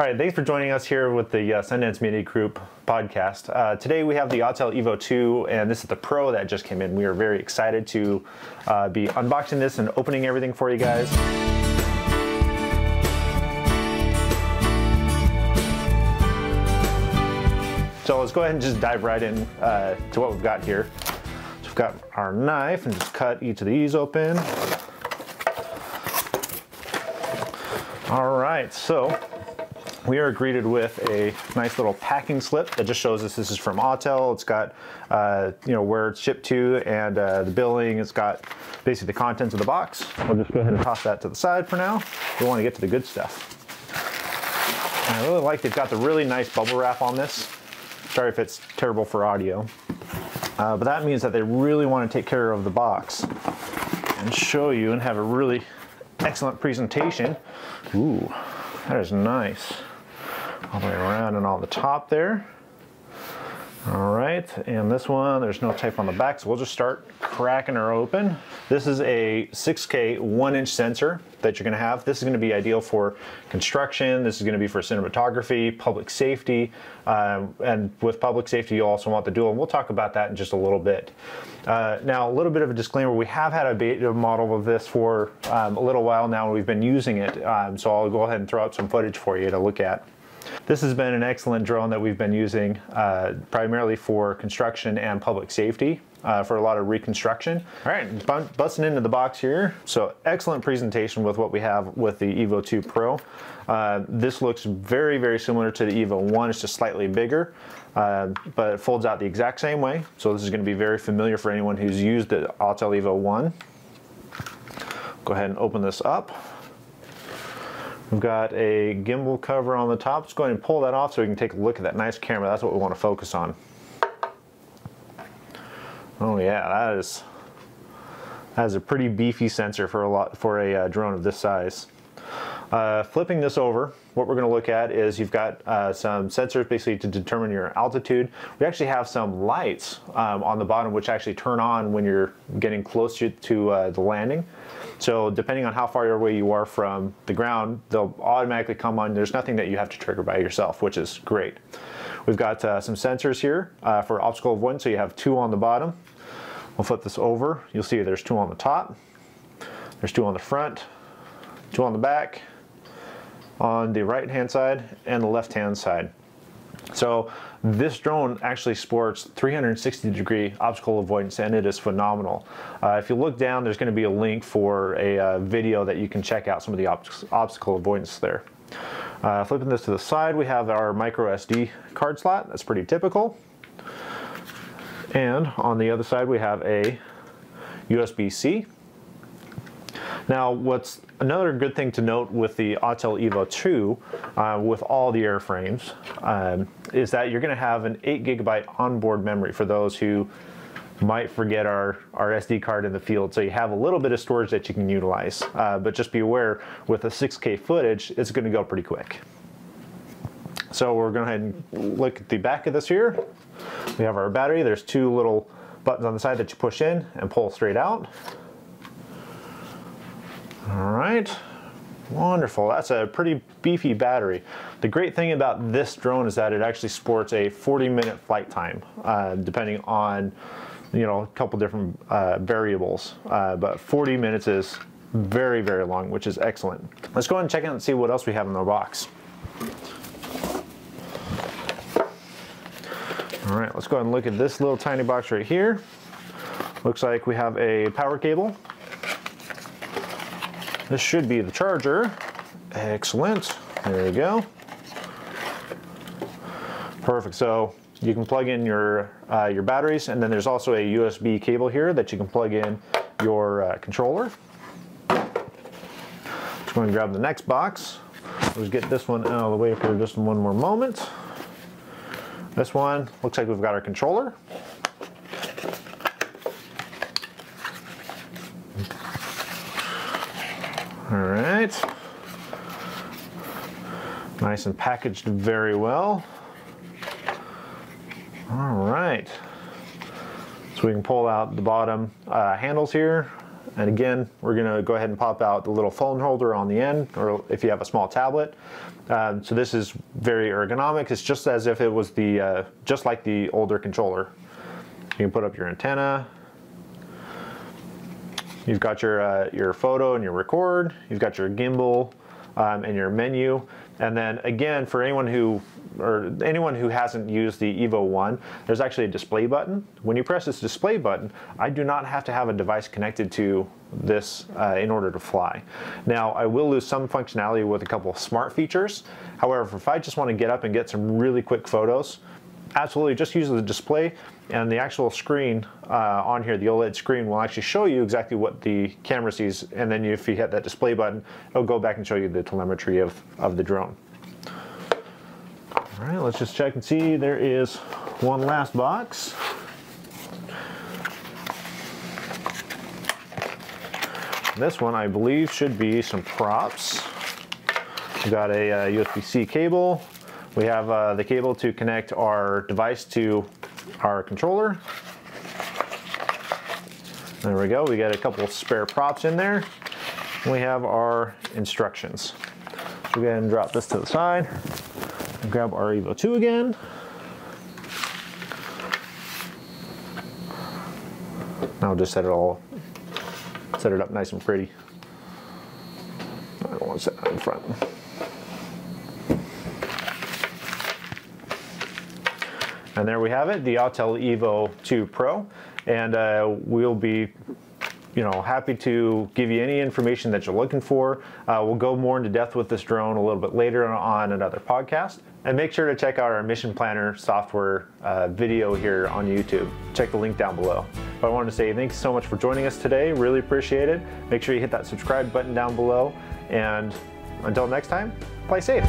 All right, thanks for joining us here with the Sundance Media Group podcast. Today we have the Autel Evo 2, and this is the Pro that just came in. We are very excited to be unboxing this and opening everything for you guys. So let's go ahead and just dive right in to what we've got here. So we've got our knife and just cut each of these open. All right, so we are greeted with a nice little packing slip that just shows us this is from Autel. It's got where it's shipped to and the billing. It's got basically the contents of the box. We'll just go ahead and toss that to the side for now. We want to get to the good stuff. And I really like they've got the really nice bubble wrap on this. Sorry if it's terrible for audio, but that means that they really want to take care of the box and show you and have a really excellent presentation. Ooh, that is nice. All the way around and on the top there. All right, and this one, there's no tape on the back, so we'll just start cracking her open. This is a 6K 1-inch sensor that you're gonna have. This is gonna be ideal for construction. This is gonna be for cinematography, public safety, and with public safety, you also want the dual, and we'll talk about that in just a little bit. Now, a little bit of a disclaimer, we have had a beta model of this for a little while now, and we've been using it, so I'll go ahead and throw out some footage for you to look at. This has been an excellent drone that we've been using primarily for construction and public safety for a lot of reconstruction. All right, busting into the box here. So excellent presentation with what we have with the Evo 2 Pro. This looks very, very similar to the Evo 1. It's just slightly bigger, but it folds out the exact same way. So this is going to be very familiar for anyone who's used the Autel Evo 1. Go ahead and open this up. We've got a gimbal cover on the top. Let's go ahead and pull that off so we can take a look at that nice camera. That's what we want to focus on. Oh yeah, that is a pretty beefy sensor for a drone of this size. Flipping this over, what we're going to look at is you've got some sensors basically to determine your altitude. We actually have some lights on the bottom which actually turn on when you're getting closer to the landing. So depending on how far away you are from the ground, they'll automatically come on. There's nothing that you have to trigger by yourself, which is great. We've got some sensors here for obstacle avoidance, so you have 2 on the bottom. We'll flip this over. You'll see there's 2 on the top, there's 2 on the front, 2 on the back, on the right hand side and the left hand side. So this drone actually sports 360-degree obstacle avoidance, and it is phenomenal. If you look down, there's going to be a link for a video that you can check out some of the obstacle avoidance there. Flipping this to the side, we have our micro SD card slot. That's pretty typical. And on the other side, we have a USB-C. Now, what's another good thing to note with the Autel Evo 2, with all the airframes, is that you're going to have an 8GB onboard memory for those who might forget our SD card in the field. So you have a little bit of storage that you can utilize, but just be aware with the 6K footage, it's going to go pretty quick. So we're going to go ahead and look at the back of this here. We have our battery. There's 2 little buttons on the side that you push in and pull straight out. All right, wonderful. That's a pretty beefy battery. The great thing about this drone is that it actually sports a 40-minute flight time, depending on, a couple different variables. But 40 minutes is very, very long, which is excellent. Let's go ahead and check out and see what else we have in the box. All right, let's go ahead and look at this little tiny box right here. Looks like we have a power cable. This should be the charger. Excellent. There you go. Perfect. So you can plug in your batteries, and then there's also a USB cable here that you can plug in your controller. Just going to grab the next box. Let's get this one out of the way for just one more moment. This one looks like we've got our controller. All right, nice and packaged very well. All right, so we can pull out the bottom handles here. And again, we're gonna go ahead and pop out the little phone holder on the end, or if you have a small tablet. So this is very ergonomic. It's just as if it was just like the older controller. You can put up your antenna. You've got your photo and your record. You've got your gimbal and your menu. And then again, for anyone who hasn't used the Evo 1, there's actually a display button. When you press this display button, I do not have to have a device connected to this in order to fly. Now, I will lose some functionality with a couple of smart features. However, if I just want to get up and get some really quick photos, absolutely just use the display, and the actual screen on here, the OLED screen, will actually show you exactly what the camera sees, and then if you hit that display button, it'll go back and show you the telemetry of the drone. All right, let's just check and see. There is one last box. This one, I believe, should be some props. We got a USB-C cable. We have the cable to connect our device to our controller. There we go. We got a couple of spare props in there. We have our instructions. So go ahead and drop this to the side. And grab our Evo 2 again. Now just set it up nice and pretty. I don't want to set that in front. And there we have it, the Autel Evo II Pro. And we'll be happy to give you any information that you're looking for. We'll go more into depth with this drone a little bit later on another podcast. And make sure to check out our Mission Planner software video here on YouTube. Check the link down below. But I wanted to say thanks so much for joining us today. Really appreciate it. Make sure you hit that subscribe button down below. And until next time, play safe.